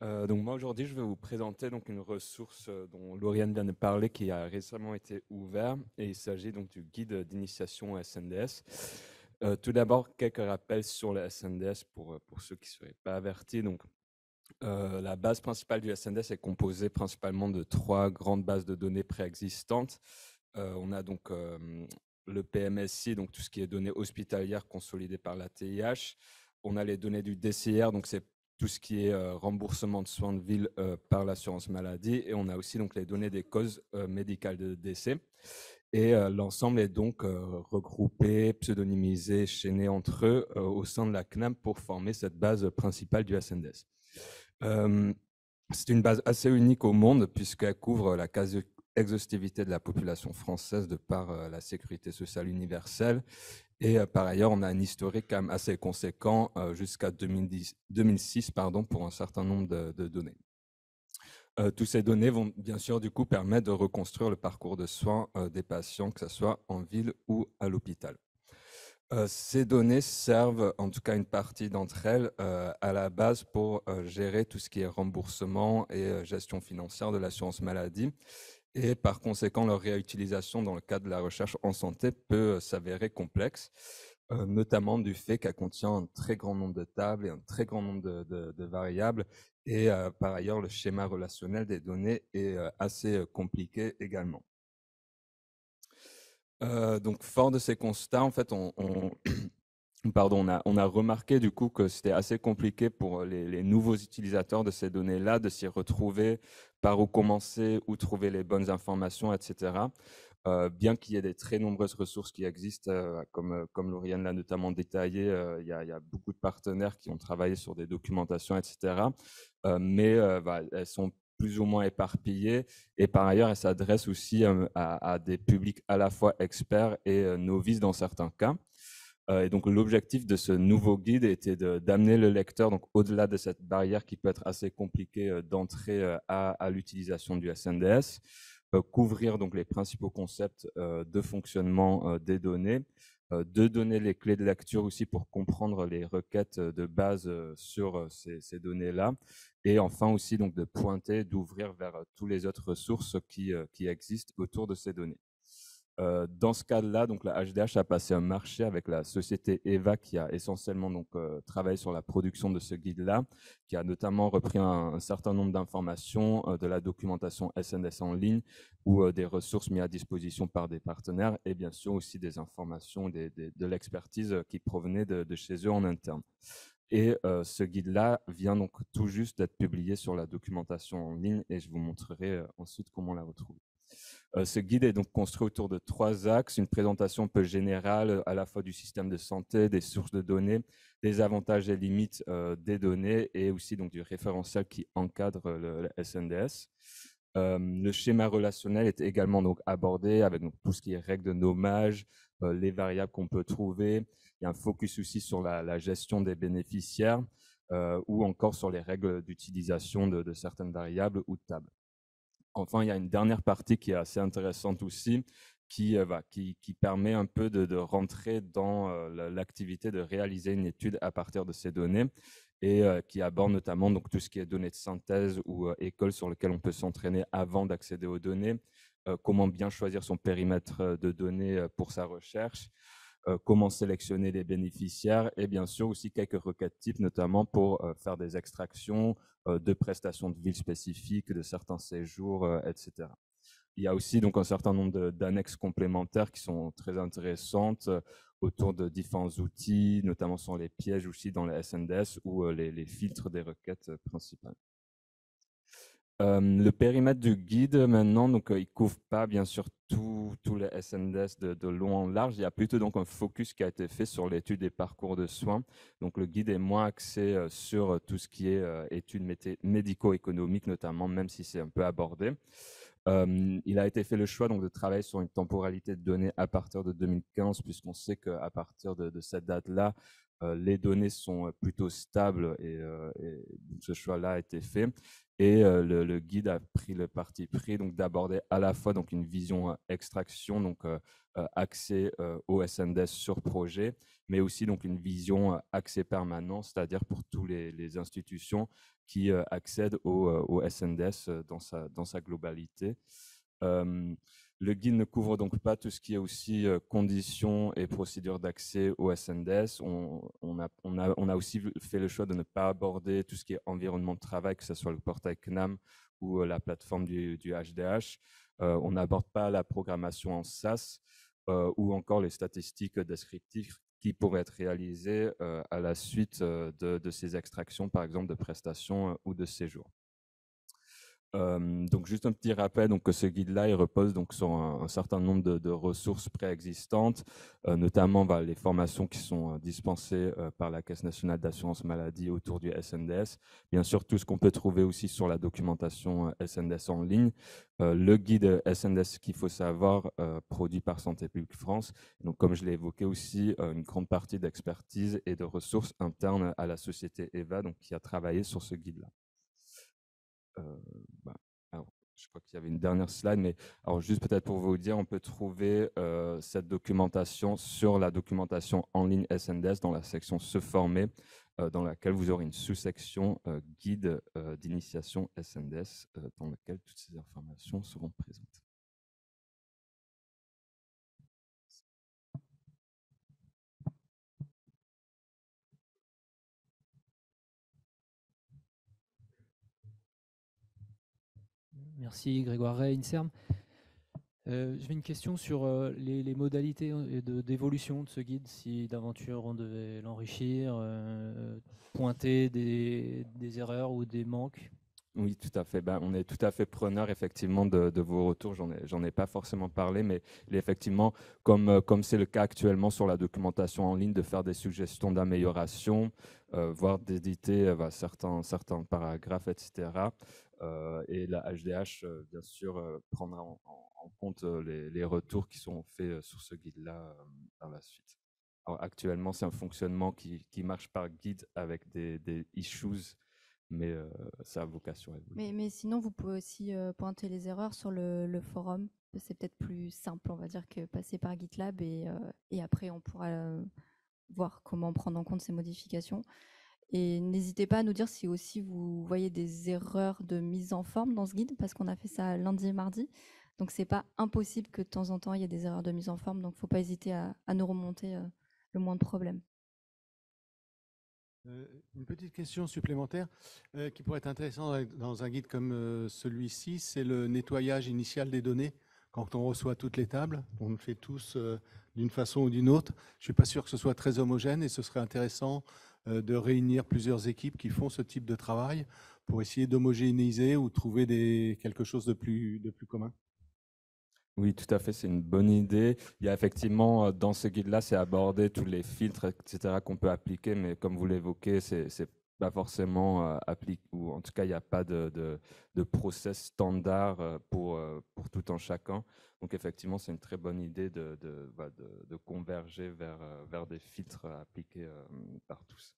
Donc moi aujourd'hui, je vais vous présenter donc une ressource dont Lauriane vient de parler, qui a récemment été ouverte, et il s'agit donc du guide d'initiation au SNDS. Tout d'abord, quelques rappels sur le SNDS pour ceux qui ne seraient pas avertis. Donc, la base principale du SNDS est composée principalement de trois grandes bases de données préexistantes. On a donc le PMSI, donc tout ce qui est données hospitalières consolidées par la TIH. On a les données du DCR, donc c'est tout ce qui est remboursement de soins de ville par l'assurance maladie. Et on a aussi donc les données des causes médicales de décès. Et l'ensemble est donc regroupé, pseudonymisé, chaîné entre eux au sein de la CNAM pour former cette base principale du SNDS. C'est une base assez unique au monde puisqu'elle couvre la quasi-exhaustivité de la population française de par la sécurité sociale universelle. Et par ailleurs, on a un historique quand même assez conséquent jusqu'à 2006 pour un certain nombre de données. Toutes ces données vont bien sûr du coup permettre de reconstruire le parcours de soins des patients, que ce soit en ville ou à l'hôpital. Ces données servent, en tout cas une partie d'entre elles, à la base pour gérer tout ce qui est remboursement et gestion financière de l'assurance maladie. Et par conséquent, leur réutilisation dans le cadre de la recherche en santé peut s'avérer complexe, notamment du fait qu'elle contient un très grand nombre de tables et un très grand nombre de variables. Et par ailleurs, le schéma relationnel des données est assez compliqué également. Donc, fort de ces constats, en fait, pardon, on a remarqué du coup que c'était assez compliqué pour les nouveaux utilisateurs de ces données-là de s'y retrouver, par où commencer, où trouver les bonnes informations, etc. Bien qu'il y ait des très nombreuses ressources qui existent, comme Lauriane l'a notamment détaillé, il y a beaucoup de partenaires qui ont travaillé sur des documentations, etc. Mais elles sont plus ou moins éparpillées et par ailleurs, elles s'adressent aussi à des publics à la fois experts et novices dans certains cas. Et donc, l'objectif de ce nouveau guide était d'amener le lecteur donc au-delà de cette barrière qui peut être assez compliquée d'entrer à l'utilisation du SNDS, couvrir donc les principaux concepts de fonctionnement des données, de donner les clés de lecture aussi pour comprendre les requêtes de base sur ces données-là, et enfin aussi donc de pointer, d'ouvrir vers toutes les autres ressources qui existent autour de ces données. Dans ce cadre-là, donc la HDH a passé un marché avec la société EVA qui a essentiellement donc travaillé sur la production de ce guide-là, qui a notamment repris un certain nombre d'informations de la documentation SNS en ligne ou des ressources mises à disposition par des partenaires et bien sûr aussi des informations, de l'expertise qui provenait de chez eux en interne. Et ce guide-là vient donc tout juste d'être publié sur la documentation en ligne et je vous montrerai ensuite comment la retrouver. Ce guide est donc construit autour de trois axes, une présentation un peu générale à la fois du système de santé, des sources de données, des avantages et limites des données et aussi donc du référentiel qui encadre le SNDS. Le schéma relationnel est également donc abordé avec donc tout ce qui est règles de nommage, les variables qu'on peut trouver. Il y a un focus aussi sur la gestion des bénéficiaires ou encore sur les règles d'utilisation de certaines variables ou de tables. Enfin, il y a une dernière partie qui est assez intéressante aussi, qui permet un peu de rentrer dans l'activité de réaliser une étude à partir de ces données et qui aborde notamment donc, tout ce qui est données de synthèse ou écoles sur lesquelles on peut s'entraîner avant d'accéder aux données, comment bien choisir son périmètre de données pour sa recherche, comment sélectionner les bénéficiaires et bien sûr aussi quelques requêtes types, notamment pour faire des extractions de prestations de ville spécifiques, de certains séjours, etc. Il y a aussi donc un certain nombre d'annexes complémentaires qui sont très intéressantes autour de différents outils, notamment sur les pièges aussi dans les SNDS ou les filtres des requêtes principales. Le périmètre du guide maintenant, donc il couvre pas bien sûr tous les SNDS de long en large. Il y a plutôt donc un focus qui a été fait sur l'étude des parcours de soins. Donc le guide est moins axé sur tout ce qui est études médico-économiques notamment, même si c'est un peu abordé. Il a été fait le choix donc de travailler sur une temporalité de données à partir de 2015, puisqu'on sait qu'à partir de cette date-là, les données sont plutôt stables et ce choix-là a été fait. Et le guide a pris le parti pris donc d'aborder à la fois donc une vision extraction, donc accès au SNDS sur projet, mais aussi donc une vision accès permanent, c'est-à-dire pour tous les institutions qui accèdent au SNDS dans sa globalité. Le guide ne couvre donc pas tout ce qui est aussi conditions et procédures d'accès au SNDS. On a aussi fait le choix de ne pas aborder tout ce qui est environnement de travail, que ce soit le portail CNAM ou la plateforme du HDH. On n'aborde pas la programmation en SAS ou encore les statistiques descriptives qui pourraient être réalisées à la suite de ces extractions, par exemple de prestations ou de séjours. Donc juste un petit rappel donc que ce guide-là il repose donc sur un certain nombre de ressources préexistantes, notamment les formations qui sont dispensées par la Caisse nationale d'assurance maladie autour du SNDS, bien sûr tout ce qu'on peut trouver aussi sur la documentation SNDS en ligne, le guide SNDS qu'il faut savoir produit par Santé publique France. Donc comme je l'ai évoqué aussi, une grande partie d'expertise et de ressources internes à la société EVA donc qui a travaillé sur ce guide-là. Alors, je crois qu'il y avait une dernière slide, mais alors juste peut-être pour vous dire, on peut trouver cette documentation sur la documentation en ligne SNDS dans la section Se former, dans laquelle vous aurez une sous-section guide d'initiation SNDS, dans laquelle toutes ces informations seront présentes. Merci Grégoire Ray, INSERM. J'avais une question sur les modalités d'évolution de ce guide, si d'aventure on devait l'enrichir, pointer des erreurs ou des manques. Oui, tout à fait. On est tout à fait preneur effectivement de vos retours. J'en ai pas forcément parlé, mais effectivement, comme c'est le cas actuellement sur la documentation en ligne, de faire des suggestions d'amélioration, voire d'éditer certains paragraphes, etc. Et la HDH, bien sûr, prendra en compte les retours qui sont faits sur ce guide-là par la suite. Alors, actuellement, c'est un fonctionnement qui marche par guide avec des issues, mais ça a vocation à évoluer. Mais sinon, vous pouvez aussi pointer les erreurs sur le forum. C'est peut-être plus simple, on va dire, que passer par GitLab et après, on pourra voir comment prendre en compte ces modifications. Et n'hésitez pas à nous dire si aussi vous voyez des erreurs de mise en forme dans ce guide, parce qu'on a fait ça lundi et mardi. Donc, c'est pas impossible que de temps en temps, il y ait des erreurs de mise en forme. Donc, il ne faut pas hésiter à nous remonter le moins de problèmes. Une petite question supplémentaire qui pourrait être intéressante dans un guide comme celui-ci, c'est le nettoyage initial des données. Quand on reçoit toutes les tables, on le fait tous d'une façon ou d'une autre. Je ne suis pas sûr que ce soit très homogène et ce serait intéressant de réunir plusieurs équipes qui font ce type de travail pour essayer d'homogénéiser ou trouver quelque chose de plus commun. Oui, tout à fait, c'est une bonne idée. Il y a effectivement, dans ce guide-là, c'est aborder tous les filtres, etc., qu'on peut appliquer, mais comme vous l'évoquez, c'est pas forcément appliqué, ou en tout cas, il n'y a pas de process standard pour tout un chacun. Donc, effectivement, c'est une très bonne idée de converger vers des filtres appliqués par tous.